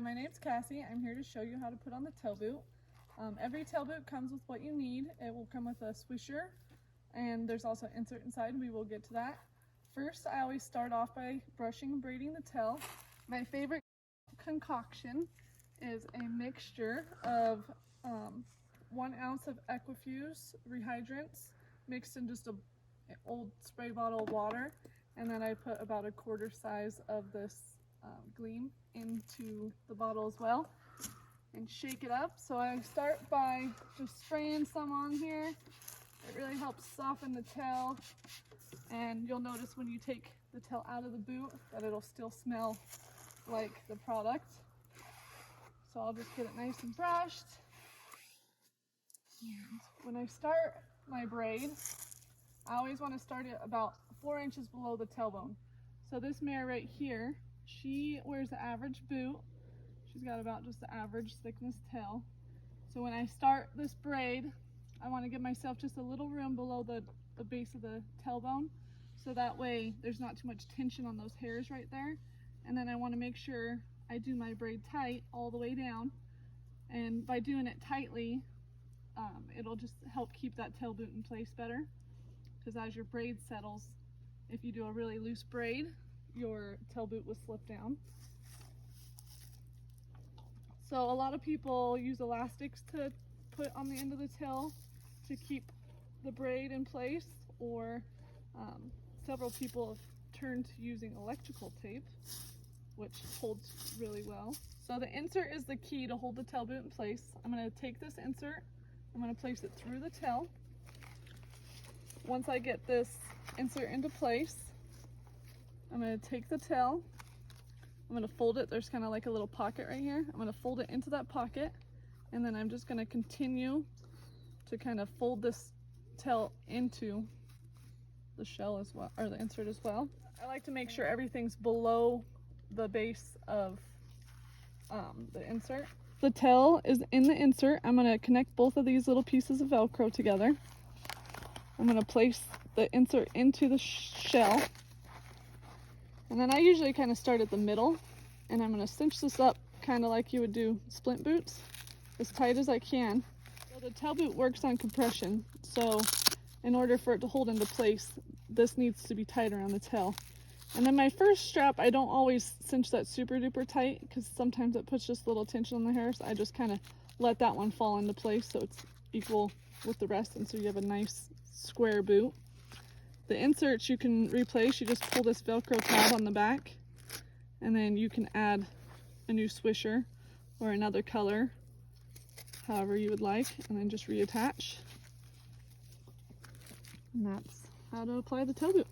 Hi, my name's Cassie. I'm here to show you how to put on the tail boot. Every tail boot comes with what you need. It will come with a swisher, and there's also an insert inside. We will get to that. First, I always start off by brushing and braiding the tail. My favorite concoction is a mixture of 1 ounce of Equifuse rehydrant mixed in just an old spray bottle of water, and then I put about a quarter size of this Gleam into the bottle as well and shake it up. So I start by just spraying some on here. It really helps soften the tail, and you'll notice when you take the tail out of the boot that it'll still smell like the product. So I'll just get it nice and brushed. And when I start my braid, I always want to start it about 4 inches below the tailbone. So this mare right here, she wears the average boot. She's got about just the average thickness tail. So when I start this braid, I want to give myself just a little room below the base of the tailbone, so that way there's not too much tension on those hairs right there. And then I want to make sure I do my braid tight all the way down, and by doing it tightly, it'll just help keep that tail boot in place better, because as your braid settles, if you do a really loose braid, your tail boot will slip down. So a lot of people use elastics to put on the end of the tail to keep the braid in place, or several people have turned to using electrical tape, which holds really well. So the insert is the key to hold the tail boot in place. I'm going to take this insert, I'm going to place it through the tail. Once I get this insert into place, I'm going to take the tail, I'm going to fold it. There's kind of like a little pocket right here. I'm going to fold it into that pocket, and then I'm just going to continue to kind of fold this tail into the shell as well, or the insert as well. I like to make sure everything's below the base of the insert. The tail is in the insert. I'm going to connect both of these little pieces of Velcro together. I'm going to place the insert into the shell, and then I usually kind of start at the middle, and I'm going to cinch this up kind of like you would do splint boots, as tight as I can. So the tail boot works on compression, so in order for it to hold into place, this needs to be tight around the tail. And then my first strap, I don't always cinch that super duper tight, because sometimes it puts just a little tension on the hair, so I just kind of let that one fall into place so it's equal with the rest, and so you have a nice square boot. The inserts you can replace. You just pull this Velcro tab on the back, and then you can add a new swisher or another color, however you would like, and then just reattach. And that's how to apply the tail boot.